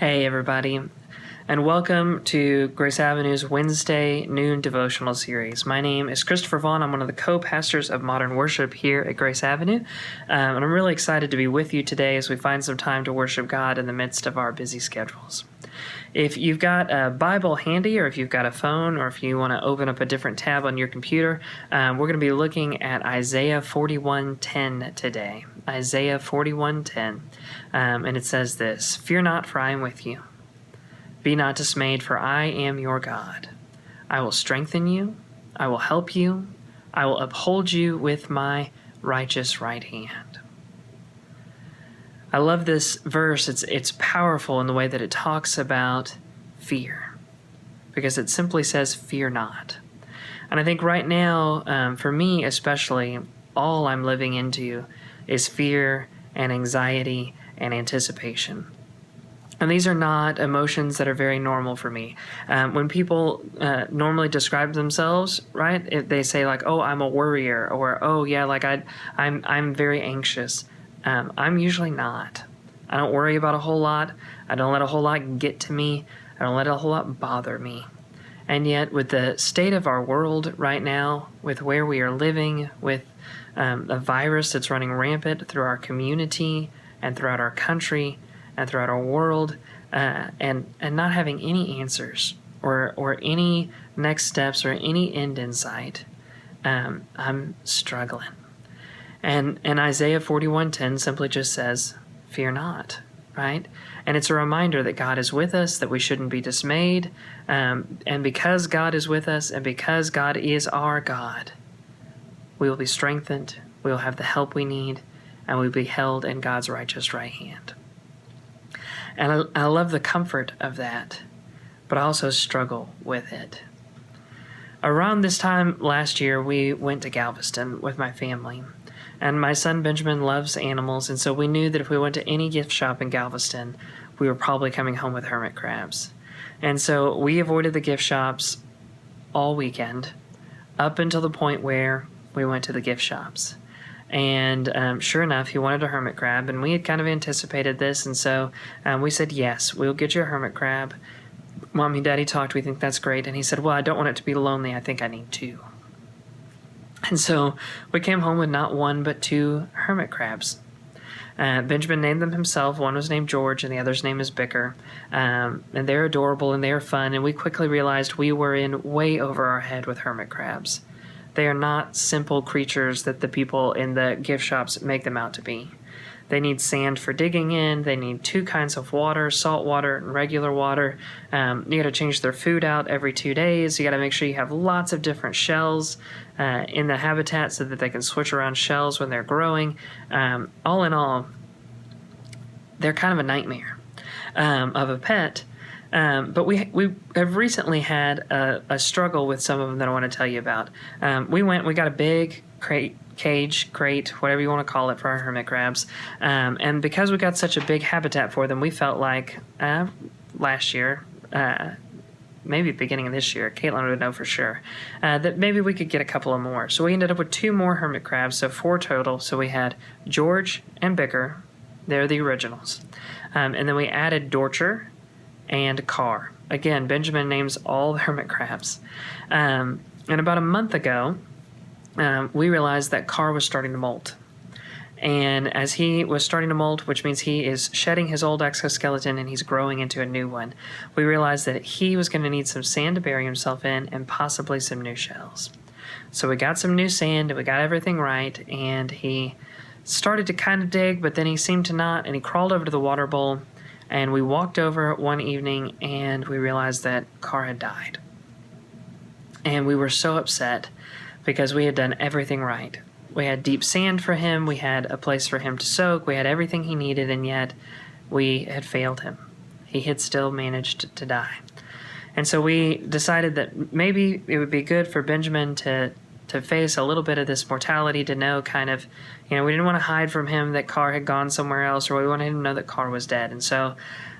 Hey, everybody, and welcome to Grace Avenue's Wednesday noon devotional series. My name is Christopher Vaughn. I'm one of the co-pastors of Modern Worship here at Grace Avenue, and I'm really excited to be with you today as we find some time to worship God in the midst of our busy schedules. If you've got a Bible handy, or if you've got a phone, or if you want to open up a different tab on your computer, we're going to be looking at Isaiah 41:10 today. Isaiah 41:10, and it says this: "Fear not, for I am with you. Be not dismayed, for I am your God. I will strengthen you. I will help you. I will uphold you with my righteous right hand." I love this verse. It's powerful in the way that it talks about fear, because it simply says, "Fear not." And I think right now, for me especially, all I'm living into is fear and anxiety and anticipation. And these are not emotions that are very normal for me. When people normally describe themselves, right, they say like, "Oh, I'm a worrier," or "Oh, yeah, like I'm very anxious." I'm usually not. I don't worry about a whole lot. I don't let a whole lot get to me. I don't let a whole lot bother me. And yet, with the state of our world right now, with where we are living, with a virus that's running rampant through our community and throughout our country and throughout our world, and not having any answers or any next steps or any end in sight, I'm struggling. And Isaiah 41:10 simply just says, "Fear not," right? And it's a reminder that God is with us, that we shouldn't be dismayed. And because God is with us, and because God is our God, we will be strengthened, we will have the help we need, and we will be held in God's righteous right hand. And I love the comfort of that, but I also struggle with it. Around this time last year, we went to Galveston with my family. And my son Benjamin loves animals, and so we knew that if we went to any gift shop in Galveston, we were probably coming home with hermit crabs. And so we avoided the gift shops all weekend, up until the point where we went to the gift shops. And sure enough, he wanted a hermit crab, and we had kind of anticipated this, and so we said, "Yes, we'll get you a hermit crab. Mommy and Daddy talked, we think that's great." And he said, "Well, I don't want it to be lonely, I think I need two." And so we came home with not one, but two hermit crabs. Benjamin named them himself. One was named George, and the other's name is Bicker. And they're adorable, and they're fun. And we quickly realized we were in way over our head with hermit crabs. They are not simple creatures that the people in the gift shops make them out to be. They need sand for digging in. They need two kinds of water, salt water and regular water. You got to change their food out every 2 days. You got to make sure you have lots of different shells in the habitat so that they can switch around shells when they're growing. All in all, they're kind of a nightmare of a pet. But we have recently had a struggle with some of them that I want to tell you about. We got a big crate, whatever you want to call it, for our hermit crabs. And because we got such a big habitat for them, we felt like last year, maybe beginning of this year, Caitlin would know for sure, that maybe we could get a couple of more. So we ended up with 2 more hermit crabs, so 4 total. So we had George and Bicker. They're the originals. And then we added Dorcher and Carr. Again, Benjamin names all the hermit crabs. And about a month ago, we realized that Carr was starting to molt. And as he was starting to molt, which means he is shedding his old exoskeleton and he's growing into a new one, we realized that he was going to need some sand to bury himself in and possibly some new shells. So we got some new sand and we got everything right, and he started to kind of dig, but then he seemed to not, and he crawled over to the water bowl, and we walked over one evening and we realized that Carr had died. And we were so upset because we had done everything right. We had deep sand for him, we had a place for him to soak, we had everything he needed, and yet we had failed him. He had still managed to die. And so we decided that maybe it would be good for Benjamin to face a little bit of this mortality, to know kind of, we didn't want to hide from him that Carr had gone somewhere else, or we wanted him to know that Carr was dead. And so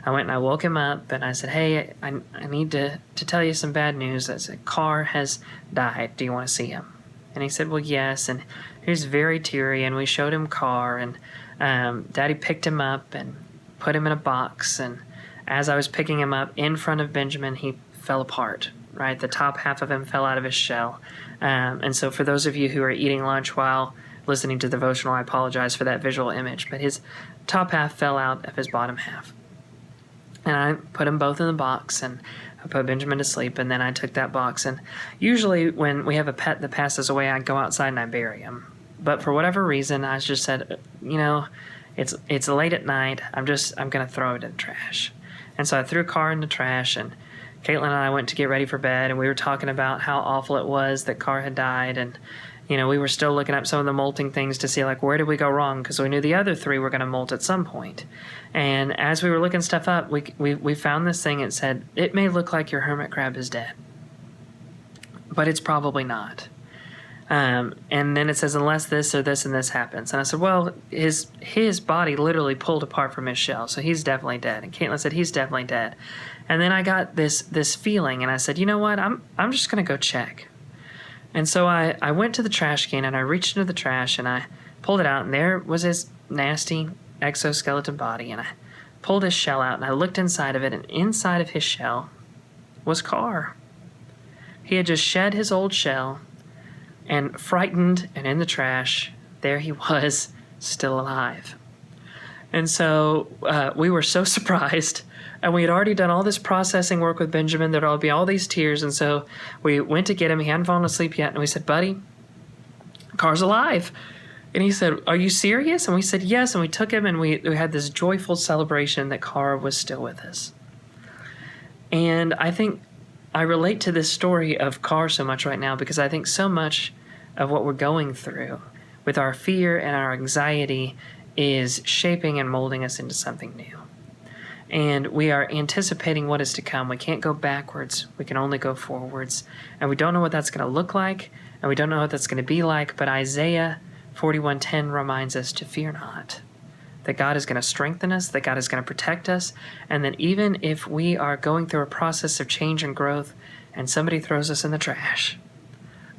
I went and I woke him up and I said, "Hey, I need to tell you some bad news." I said, "Carr has died. Do you want to see him?" And he said, "Well, yes." And he was very teary, and we showed him Carr, and Daddy picked him up and put him in a box and as I was picking him up in front of Benjamin, he fell apart, right? The top half of him fell out of his shell. And so for those of you who are eating lunch while listening to the devotional, I apologize for that visual image, but his top half fell out of his bottom half. And I put them both in the box, and I put Benjamin to sleep, and then I took that box. And usually when we have a pet that passes away, I go outside and I bury him. But for whatever reason, I just said, it's late at night. I'm going to throw it in the trash. And so I threw Car in the trash, and Caitlin and I went to get ready for bed, and we were talking about how awful it was that Car had died. And, we were still looking up some of the molting things to see, where did we go wrong? Because we knew the other 3 were going to molt at some point. And as we were looking stuff up, we found this thing. It said, it may look like your hermit crab is dead, but it's probably not. And then it says, unless this or this and this happens. And I said, well, his body literally pulled apart from his shell, so he's definitely dead. And Caitlin said, he's definitely dead. And then I got this feeling, and I said, you know what? I'm just going to go check. And so I went to the trash can, and I reached into the trash, and I pulled it out, and there was his nasty exoskeleton body. And I pulled his shell out, and I looked inside of it, and inside of his shell was Car. He had just shed his old shell, and frightened and in the trash, there he was, still alive. And so we were so surprised, and we had already done all this processing work with Benjamin. There'd all be all these tears, and so we went to get him. He hadn't fallen asleep yet, and we said, buddy, Car's alive. And he said, are you serious? And we said, yes, and we took him, and we had this joyful celebration that Car was still with us. And I think I relate to this story of Car so much right now, because I think so much of what we're going through with our fear and our anxiety is shaping and molding us into something new. And we are anticipating what is to come. We can't go backwards. We can only go forwards. And we don't know what that's going to look like, and we don't know what that's going to be like, but Isaiah 41:10 reminds us to fear not, that God is going to strengthen us, that God is going to protect us, and that even if we are going through a process of change and growth and somebody throws us in the trash,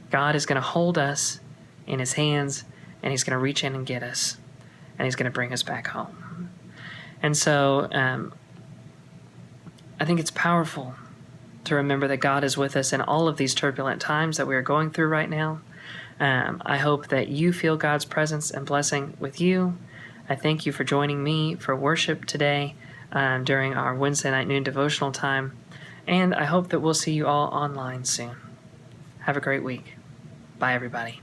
God is going to hold us in his hands, and he's going to reach in and get us, and he's going to bring us back home. And so I think it's powerful to remember that God is with us in all of these turbulent times that we are going through right now. I hope that you feel God's presence and blessing with you. I thank you for joining me for worship today during our Wednesday night noon devotional time, and I hope that we'll see you all online soon. Have a great week. Bye, everybody.